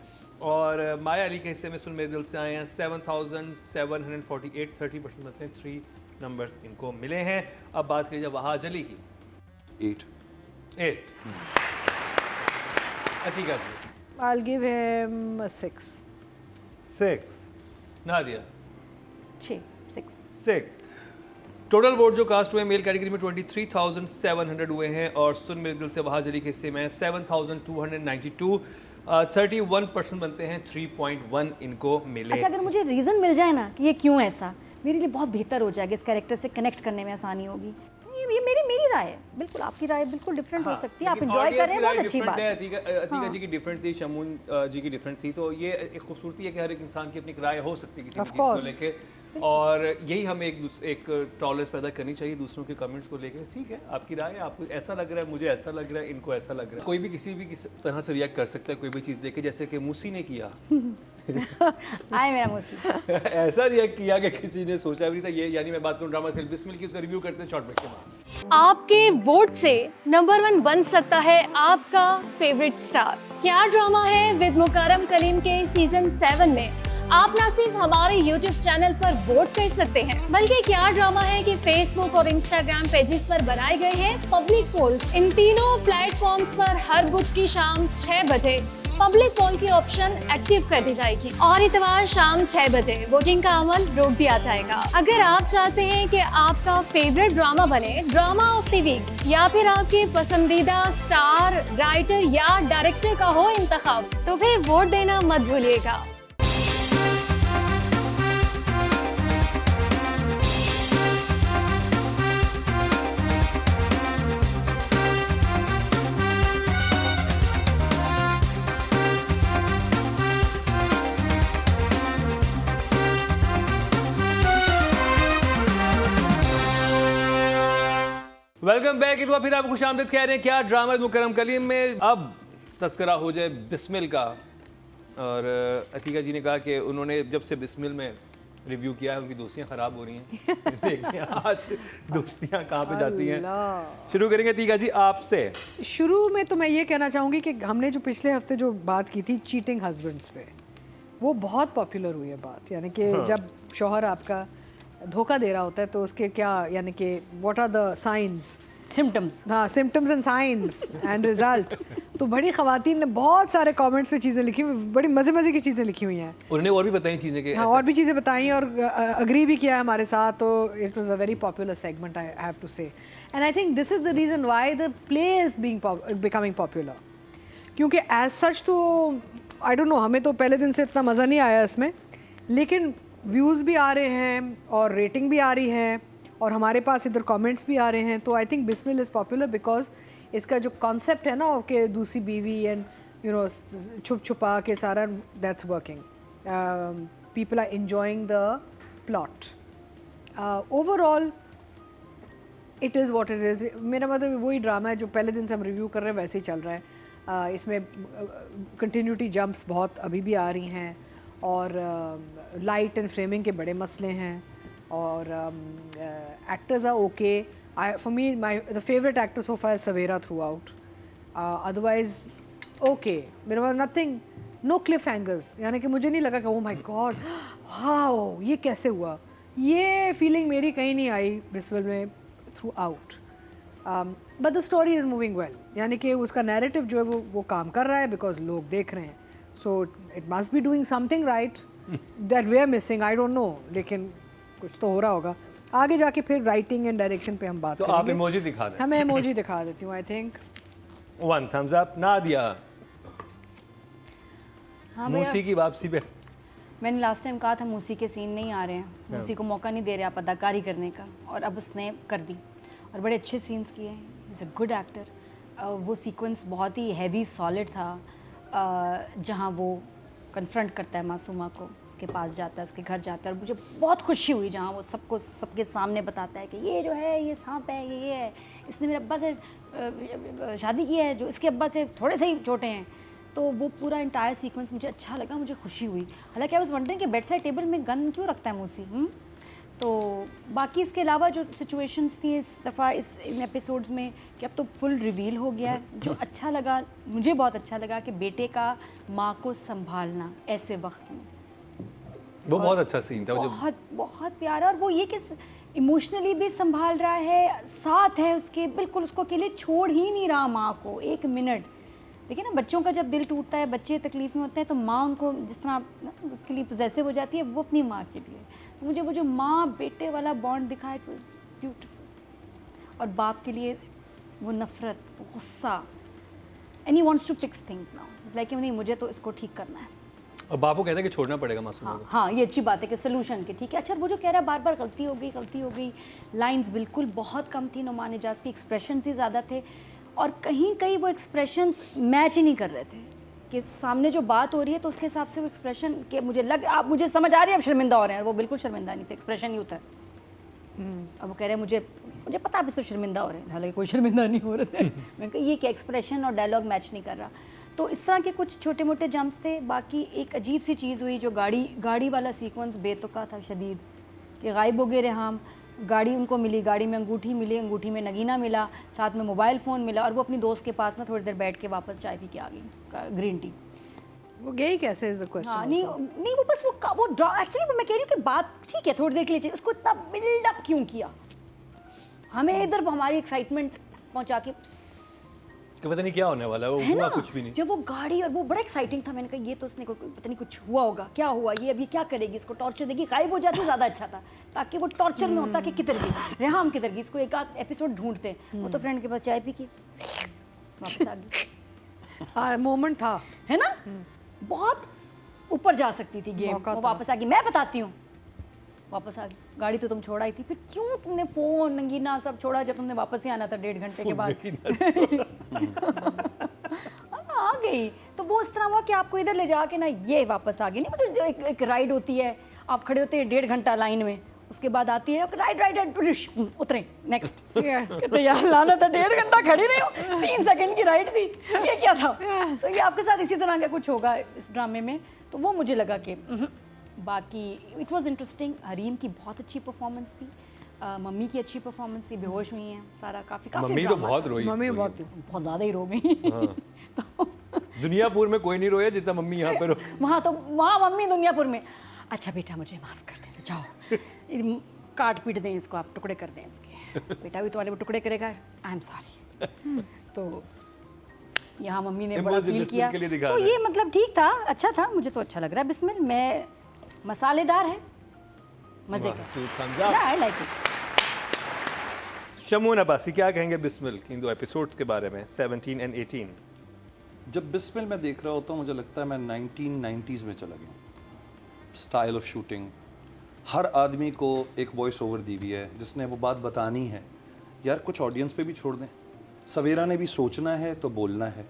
Speaker 1: और माया अली के हिस्से में सुन मेरे दिल से आए हैं 7,748, 30% बनते हैं। 3 नंबर्स इनको मिले हैं। अब बात करिए वहाज अली की।
Speaker 4: 8.
Speaker 1: 8. अतीका जी
Speaker 3: I'll give him a 6.
Speaker 1: 6. Nadia
Speaker 2: 6.
Speaker 1: 6. Total vote जो कास्ट हुए मेल कैटेगरी में 23,700 हुए हैं और सुन मेरे दिल से वहाज अली के हिस्से में 7,292, 31% बनते हैं। 3.1 इनको मिले।
Speaker 2: अच्छा, अगर मुझे रीज़न मिल जाए ना कि ये क्यों ऐसा, मेरे लिए बहुत बेहतर हो जाएगा, इस कैरेक्टर से कनेक्ट करने में आसानी होगी। ये मेरी राय है, बिल्कुल आपकी राय बिल्कुल डिफरेंट हो सकती है। आप एंजॉय कर रहे हैं, बहुत अच्छी बात है।
Speaker 1: अतीका जी की डिफरेंट थी, शमून जी की डिफरेंट थी, तो ये एक खूबसूरती है कि हर एक इंसान की अपनी एक राय हो सकती है किसी
Speaker 3: Of
Speaker 1: चीज़ को
Speaker 3: course.
Speaker 1: लेके, और यही हमें एक टॉलरेंस पैदा करनी चाहिए दूसरों के कमेंट्स को लेके। ठीक है, आपकी राय है, आपको ऐसा लग रहा है, मुझे ऐसा लग रहा है, इनको ऐसा लग रहा है। कोई भी किसी तरह से रिएक्ट कर सकता है कोई भी चीज़ देख के, जैसे कि मूसी ने किया।
Speaker 2: आए मेरा मूसी।
Speaker 1: ऐसा रिएक्ट किया कि किसी ने सोचा भी नहीं था। ये यानी मैं बात करूँ ड्रामा सेल बिस्मिल की, उसका रिव्यू करते हैं शॉर्ट ब्रेक के बाद।
Speaker 5: आपके वोट से नंबर 1 बन सकता है आपका फेवरेट स्टार। क्या ड्रामा है विद मुकरम कलीम के सीजन 7 में आप ना सिर्फ हमारे YouTube चैनल पर वोट कर सकते हैं, बल्कि क्या ड्रामा है कि Facebook और Instagram पेजेस पर बनाए गए हैं पब्लिक पोल्स। इन तीनों प्लेटफॉर्म्स पर हर बुध की शाम 6 बजे पब्लिक पोल की ऑप्शन एक्टिव कर दी जाएगी और इतवार शाम 6 बजे वोटिंग का अमल रोक दिया जाएगा। अगर आप चाहते हैं कि आपका फेवरेट ड्रामा बने ड्रामा ऑफ द वीक या फिर आपके पसंदीदा स्टार, राइटर या डायरेक्टर का हो इंतखाब, तो फिर वोट देना मत भूलिएगा।
Speaker 1: Welcome back. एक बार फिर आपको खुशामदीद कह रहे हैं क्या ड्रामा मुकरम कलीम में। अब तस्करा हो जाए बिस्मिल का, और अतीका जी ने कहा कि उन्होंने जब से बिस्मिल में रिव्यू किया है उनकी दोस्तियां ख़राब हो रही हैं। देखते हैं आज दोस्तियां कहाँ पे जाती हैं। शुरू करेंगे अतीका जी आपसे।
Speaker 3: शुरू में तो मैं ये कहना चाहूँगी कि हमने जो पिछले हफ्ते जो बात की थी चीटिंग हस्बैंड्स पे, वो बहुत पॉपुलर हुई है बात। यानी कि जब शौहर आपका धोखा दे रहा होता है तो उसके क्या, यानी कि what are the science,
Speaker 2: symptoms.
Speaker 3: हाँ, symptoms and science and result. तो बड़ी ख़वातीन ने बहुत सारे कमेंट्स में चीज़ें लिखी हुई, बड़ी मज़े की चीज़ें लिखी हुई हैं।
Speaker 1: उन्होंने और भी बताई चीज़ें कि
Speaker 3: हाँ, और भी चीज़ें बताई और अग्री भी किया हमारे साथ। तो it was a very popular segment, I have to say, and I think this is the reason why the play is becoming popular. क्योंकि एज सच तो आई डोंट नो, हमें तो पहले दिन से इतना मज़ा नहीं आया इसमें, लेकिन व्यूज़ भी आ रहे हैं और रेटिंग भी आ रही है और हमारे पास इधर कमेंट्स भी आ रहे हैं। तो I think Bismil is popular because इसका जो कॉन्सेप्ट है ना कि दूसरी बीवी एंड यू नो छुप छुपा के सारा, that's working. People are enjoying the plot. Overall it is what it is. मेरा मतलब वही ड्रामा है जो पहले दिन से हम रिव्यू कर रहे हैं वैसे ही चल रहा है। इसमें कंटिन्यूटी जंप्स बहुत अभी भी आ रही हैं और लाइट एंड फ्रेमिंग के बड़े मसले हैं और actors are okay. For me the favourite actor so far Savera throughout, otherwise okay. मेरे पास नथिंग, नो क्लिफ हैंगर्स, यानी कि मुझे नहीं लगा कि ओ माय गॉड वाओ ये कैसे हुआ, ये फीलिंग मेरी कहीं नहीं आई बिस्मिल में through out. But the story is moving well, यानी कि उसका नैरेटिव जो है वो काम कर रहा है बिकॉज लोग देख रहे हैं। So it must be doing something right that we are missing, I don't know, लेकिन कुछ तो हो रहा होगा। आगे जाके फिर राइटिंग एंड डायरेक्शन पे हम बात
Speaker 1: तो
Speaker 3: करेंगे।
Speaker 1: आप इमोजी दिखा दें।
Speaker 3: हाँ, मैं इमोजी दिखा देती हूँ। I think
Speaker 1: 1 thumbs up। Nadia
Speaker 2: हाँ
Speaker 1: मूसी की वापसी पे
Speaker 2: मैंने लास्ट टाइम कहा था मूसी के सीन नहीं आ रहे हैं, मूसी को मौका नहीं दे रहे आप अदाकारी करने का, और अब उसने कर दी और बड़े अच्छे सीन्स किए हैं। Is a good actor. वो सीक्वेंस बहुत ही हैवी सॉलिड था जहाँ वो कन्फ्रंट करता है मासूमा को, उसके पास जाता है, उसके घर जाता है, और मुझे बहुत खुशी हुई जहाँ वो सबको सबके सामने बताता है कि ये जो है ये सांप है, ये है, इसने मेरे अब्बा से शादी की है, जो इसके अब्बा से थोड़े से ही छोटे हैं। तो वो पूरा इंटायर सीक्वेंस मुझे अच्छा लगा, मुझे खुशी हुई। हालांकि आई वाज वंडरिंग कि बेड साइड टेबल में गन क्यों रखता है मूसी। तो बाकी इसके अलावा जो सिचुएशंस थी इस दफ़ा इन एपिसोड्स में कि अब तो फुल रिवील हो गया है। जो अच्छा लगा, मुझे बहुत अच्छा लगा कि बेटे का माँ को संभालना ऐसे वक्त में,
Speaker 1: वो बहुत अच्छा सीन था।
Speaker 2: बहुत बहुत प्यारा। और वो ये कि इमोशनली भी संभाल रहा है, साथ है उसके, बिल्कुल उसको अकेले छोड़ ही नहीं रहा माँ को एक मिनट। देखिए ना, बच्चों का जब दिल टूटता है, बच्चे तकलीफ़ में होते हैं, तो माँ उनको जिस तरह उसके लिए पोजेसिव हो जाती है, वो अपनी माँ के लिए। तो मुझे वो जो माँ बेटे वाला बॉन्ड दिखा, इट वाज ब्यूटीफुल। और बाप के लिए वो नफ़रत, गुस्सा, and he wants to fix things now, it's like नहीं, मुझे तो इसको ठीक करना है।
Speaker 1: और बापू कहता है कि छोड़ना पड़ेगा मासूमा को।
Speaker 2: हाँ, ये अच्छी बात है कि सोल्यूशन के, ठीक है। अच्छा, वो जो कह रहा है बार बार गलती हो गई, गलती हो गई, लाइंस बिल्कुल बहुत कम थी नुमान इजाज़ की, एक्सप्रेशन ही ज़्यादा थे, और कहीं कहीं वो एक्सप्रेशंस मैच ही नहीं कर रहे थे कि सामने जो बात हो रही है तो उसके हिसाब से वो एक्सप्रेशन के आप मुझे समझ आ रही है, अब शर्मिंदा हो रहे हैं, और वो बिल्कुल शर्मिंदा नहीं थे, एक्सप्रेशन ही होता है। अब वो कह रहे हैं मुझे पता आप इस तो शर्मिंदा हो रहे हैं, हालांकि कोई शर्मिंदा नहीं हो रहे थे। मैं कहा ये क्या एक्सप्रेशन और डायलॉग मैच नहीं कर रहा। तो इस तरह के कुछ छोटे मोटे जंप्स थे। बाकी एक अजीब सी चीज़ हुई, जो गाड़ी वाला सीक्वेंस बेतुका था शदीद, कि गायब हो गए रेहाम, गाड़ी उनको मिली, गाड़ी में अंगूठी मिली, अंगूठी में नगीना मिला, साथ में मोबाइल फ़ोन मिला, और वो अपनी दोस्त के पास ना थोड़ी देर बैठ के वापस चाय पी के आ गई, ग्रीन टी।
Speaker 3: वो गई कैसे इज द क्वेश्चन।
Speaker 2: हाँ, नहीं वो बस वो एक्चुअली मैं कह रही हूँ कि बात ठीक है, थोड़ी देर के लिए चाहिए, उसको इतना बिल्डअप क्यों किया, हमें इधर हमारी एक्साइटमेंट पहुँचा के,
Speaker 1: कि पता नहीं क्या होने वाला है, वो हुआ कुछ भी नहीं।
Speaker 2: जब वो गाड़ी, और वो बड़ा एक्साइटिंग था, मैंने कहा ये तो उसने पता नहीं कुछ हुआ होगा, क्या हुआ, ये अभी क्या करेगी, इसको टॉर्चर देगी, गायब हो जाती ज़्यादा अच्छा था, ताकि वो टॉर्चर में होता कि किधर गई रेहाम, किधर गई, इसको एक आध एपिसोड ढूंढते। वो तो फ्रेंड के पास चाय पी की वापस आ गई।
Speaker 3: हाँ, मोमेंट था,
Speaker 2: है ना, बहुत ऊपर जा सकती थी गेम। वो वापस आ गई, मैं बताती हूँ, वापस आ गई। गाड़ी तो तुम छोड़ा ही थी, फिर क्यों तुमने फ़ोन नंगीना सब छोड़ा जब तुमने वापस ही आना था 1.5 घंटे के बाद। आ गई तो वो इस तरह हुआ कि आपको इधर ले जाके ना ये वापस आ गई। नहीं मतलब एक राइड होती है, आप खड़े होते हैं 1.5 घंटा लाइन में, उसके बाद आती है राइड उतरे नेक्स्ट, कहते यार लाना था 1.5 घंटा खड़ी रही हूँ, 3 सेकंड की राइड थी, ये क्या था। तो ये आपके साथ इसी तरह का कुछ होगा इस ड्रामे में, तो वो मुझे लगा कि बाकी इट वाज इंटरेस्टिंग। हरीम की बहुत अच्छी परफॉर्मेंस थी, मम्मी की अच्छी परफॉर्मेंस थी, बेहोश हुई हैं सारा, काफ़ी
Speaker 1: मम्मी तो बहुत रोई,
Speaker 3: मम्मी बहुत
Speaker 2: ज़्यादा ही रो गई। तो
Speaker 1: दुनियापुर में कोई नहीं रोया जितना मम्मी यहाँ पर
Speaker 2: वहाँ तो वहाँ मम्मी दुनियापुर में, अच्छा बेटा मुझे माफ़ कर दे, जाओ काट पीट दें इसको, आप टुकड़े कर दें इसके, बेटा भी तुम्हारे वो टुकड़े करेगा, आई एम सॉरी। तो यहाँ मम्मी ने बड़ा फील किया, तो ये मतलब ठीक था, अच्छा था, मुझे तो अच्छा लग रहा है। बिस्मिल में मसालेदार है, मजे का, I like it.
Speaker 1: Shamoon Abbasi क्या कहेंगे बिस्मिल इन 2 एपिसोड्स के बारे में, 17 और 18?
Speaker 4: जब बिस्मिल मैं देख रहा होता हूँ मुझे लगता है मैं 1990s में चला गया। स्टाइल ऑफ शूटिंग, हर आदमी को एक वॉइस ओवर दी हुई है जिसने वो बात बतानी है, यार कुछ ऑडियंस पे भी छोड़ दें। सवेरा ने भी सोचना है तो बोलना है,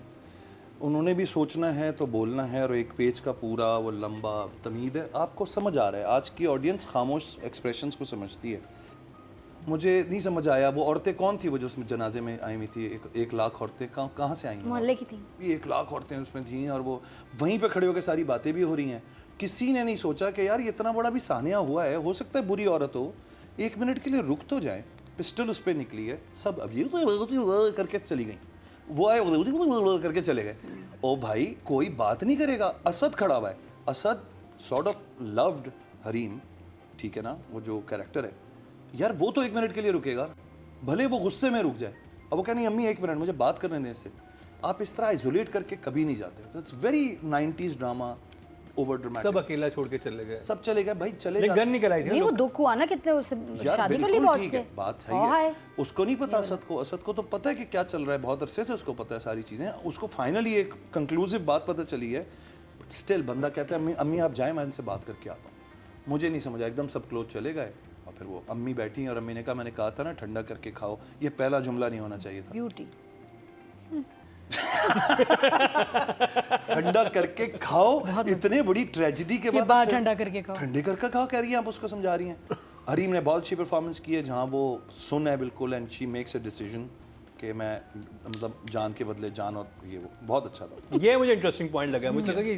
Speaker 4: उन्होंने भी सोचना है तो बोलना है, और एक पेज का पूरा वो लंबा तमीद है, आपको समझ आ रहा है। आज की ऑडियंस खामोश एक्सप्रेशंस को समझती है। मुझे नहीं समझ आया वो औरतें कौन थी वो जो उसमें जनाजे में आई हुई थी, 1 लाख औरतें कहाँ से आई हैं?
Speaker 2: मोहल्ले की थी,
Speaker 4: 1 लाख औरतें उसमें थी, और वो वहीं पे खड़े होकर सारी बातें भी हो रही हैं। किसी ने नहीं सोचा कि यार ये इतना बड़ा भी सानिया हुआ है, हो सकता है बुरी औरत हो, 1 मिनट के लिए रुक तो जाए। पिस्टल उस पर निकली है, सब अब ये तो करके चली गई, वो आए करके चले गए। ओ भाई कोई बात नहीं करेगा, असद खड़ा हुआ है, Asad sort of loved Hareem, ठीक है ना, वो जो कैरेक्टर है यार, वो तो 1 मिनट के लिए रुकेगा, भले वो गुस्से में रुक जाए। अब वो कह नहीं अम्मी 1 मिनट मुझे बात करने दें इससे। आप इस तरह आइसोलेट करके कभी नहीं जाते। तो it's very 90s drama, over dramatic.
Speaker 1: सब अकेला छोड़ के चले गए,
Speaker 4: सब चले गए भाई, चले
Speaker 1: नहीं गन निकल आई थी
Speaker 2: नहीं वो दुख हुआ ना कितने, उससे शादी कर ली बॉस से,
Speaker 4: बात है। उसको नहीं पता असद को तो पता है कि क्या चल रहा है, बहुत अरसे से उसको पता है सारी चीज़ें। उसको फाइनली एक कंक्लूसिव बात पता चली है, बट स्टिल बंदा कहता है अम्मी आप जाएं, मैं इनसे बात करके आता हूँ। मुझे नहीं समझा, एकदम सब क्लोज चले गए, और फिर वो अम्मी बैठी और अम्मी ने कहा मैंने कहा था ना ठंडा करके खाओ, ये पहला जुमला नहीं होना चाहिए था।
Speaker 2: ब्यूटी
Speaker 4: ठंडा करके खाओ, इतने बड़ी ट्रेजेडी के बाद
Speaker 3: बाहर ठंडा करके खाओ।
Speaker 4: ठंडे करके खाओ कह रही हैं आप, उसको समझा रही हैं। हरीम ने बहुत अच्छी परफॉर्मेंस की है, जहाँ वो सुन है बिल्कुल, and she makes a decision कि मैं मतलब जान के बदले जान, और ये वो बहुत अच्छा था।
Speaker 1: ये मुझे इंटरेस्टिंग पॉइंट लगा, मुझे लगा कि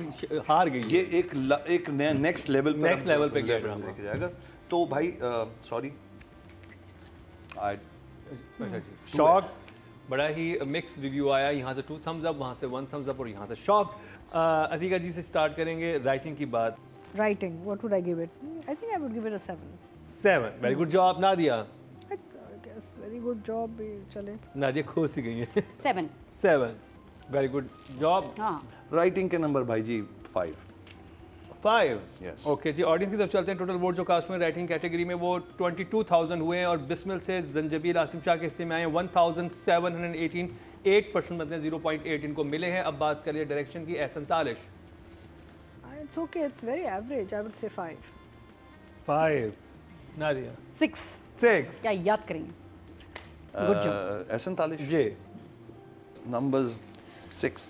Speaker 1: हार गई
Speaker 4: ये एक नेक्स्ट लेवल पे
Speaker 1: Next level पे गया ड्रामा।
Speaker 4: लेके जाएगा। तो भाई सॉरी,
Speaker 1: शॉक, बड़ा ही मिक्स रिव्यू आया, यहाँ से 2 thumbs up, वहाँ से 1 thumbs up और यहाँ से शॉक। अतिका जी से स्टार्ट करेंगे राइटिंग की बात।
Speaker 3: Writing, what would I give it? I think I would give it a 7.
Speaker 1: 7, very good job Nadia.
Speaker 3: I guess very good job भी चले।
Speaker 1: नादिया खुश ही गई है।
Speaker 2: 7
Speaker 1: 7, वेरी गुड जॉब।
Speaker 2: हाँ
Speaker 4: राइटिंग के नंबर भाई जी 5।
Speaker 1: 5,
Speaker 4: Yes.
Speaker 1: ओके जी। ऑडियंस की तरफ चलते हैं। टोटल वोट जो कास्ट हुए राइटिंग कैटेगरी में वो 22,000 हुए हैं, और बिस्मिल से जंजबील आसिम शाह के हिस्से में आए 1,718, 8% बनते हैं, 0.8 इनको मिले हैं। अब बात करिए डायरेक्शन की। Ehsan Talish.
Speaker 3: It's okay, it's very average. I would say 5.
Speaker 1: 5, Nadia
Speaker 2: 6
Speaker 1: 6,
Speaker 2: क्या याद करेंगे?
Speaker 4: एहसन तालिश
Speaker 1: जी
Speaker 4: नंबर्स 6।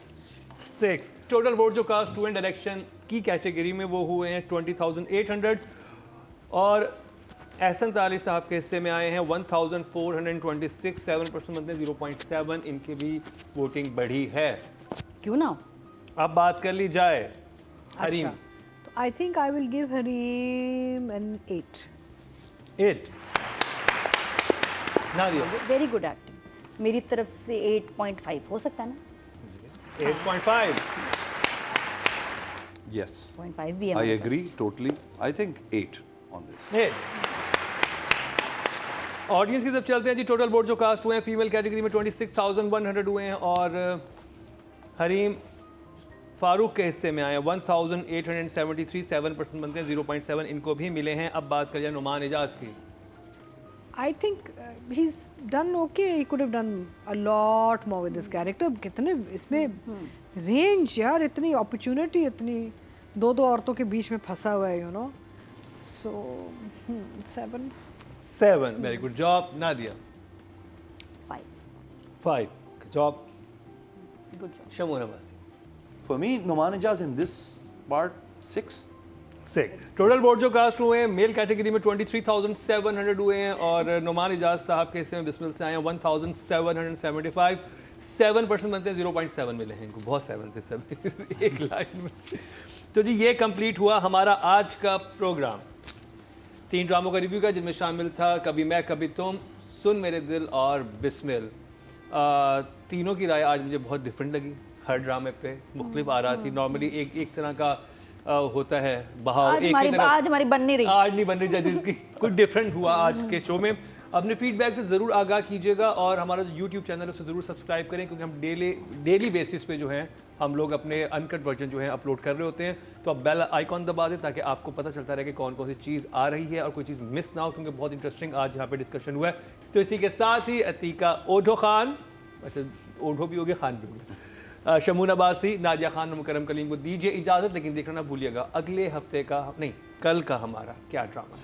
Speaker 1: 6। टोटल वोट जो कास्ट हुए डायरेक्शन की कैटेगरी में वो हुए हैं 20,800, और एहसन तालिश साहब के हिस्से में आए हैं 1,426, 7% बनते हैं, 0.7 इनकी भी वोटिंग बढ़ी है।
Speaker 2: क्यों ना?
Speaker 1: अब बात कर ली जाए हरीम।
Speaker 3: अच्छा, तो I think I will give Hareem an 8.
Speaker 1: 8, Nadia
Speaker 2: very good acting. मेरी तरफ से 8.5 हो सकता है ना?
Speaker 1: 8.5,
Speaker 4: Yes,
Speaker 2: 0.5 भी है
Speaker 4: I
Speaker 2: हमारे पास।
Speaker 4: agree totally. I think 8 on this.
Speaker 1: 8। Audience की तरफ चलते हैं जी। टोटल वोट जो कास्ट हुए हैं फीमेल कैटेगरी में 26,100 हुए हैं, और हरीम फारूक के हिस्से में आए हैं 1,873, 7% बनते हैं, 0.7 इनको भी मिले हैं। अब बात करिए नुमान एजाज की।
Speaker 3: I think he's done okay. He could have done a lot more with this character. कितने इसमें range यार, इतनी opportunity, इतनी दो औरतों के बीच में फंसा हुआ है, you know. So 7.
Speaker 1: 7, very good job Nadia. 5 job
Speaker 2: good job.
Speaker 1: Shamoon Abbasi.
Speaker 4: For me, Numan Ijaz in this part 6.
Speaker 1: 6। Total vote जो कास्ट हुए हैं मेल कैटेगरी में 23,700 हुए हैं, और नुमान एजाज साहब के हिस्से में बिस्मिल से आए हैं 1,775, 7% बनते हैं, 0.7 मिले हैं इनको। बहुत 7 थे सब एक लाइन में। तो जी ये कंप्लीट हुआ हमारा आज का प्रोग्राम। 3 ड्रामों का रिव्यू का, जिनमें शामिल था कभी मैं कभी तुम, सुन मेरे दिल और बिस्मिल। तीनों की राय आज मुझे बहुत डिफरेंट लगी। हर ड्रामे पे मुख्तलिफ आ रहा थी। नॉर्मली एक तरह का होता है बहाव,
Speaker 2: आज
Speaker 1: एक
Speaker 2: हमारी
Speaker 1: ही तरफ
Speaker 2: आज हमारी बन नहीं रही।
Speaker 1: आज नहीं बन रही जजेस की। कुछ डिफरेंट हुआ आज के शो में। अपने फीडबैक से ज़रूर आगाह कीजिएगा, और हमारा जो यूट्यूब चैनल है उसे ज़रूर सब्सक्राइब करें, क्योंकि हम डेली बेसिस पे जो है हम लोग अपने अनकट वर्जन जो है अपलोड कर रहे होते हैं। तो आप बेल आइकॉन दबा दें ताकि आपको पता चलता रहे कि कौन कौन सी चीज़ आ रही है और कोई चीज़ मिस ना हो, क्योंकि बहुत इंटरेस्टिंग आज यहाँ पे डिस्कशन हुआ है। तो इसी के साथ ही अतीका ओढो खान, वैसे ओढो भी हो गया, खान भी हो गया, शमून अब्बासी, नादिया खान और मुकरम कलीम को दीजिए इजाज़त। लेकिन देखना ना भूलिएगा अगले हफ्ते का नहीं, कल का हमारा क्या ड्रामा है।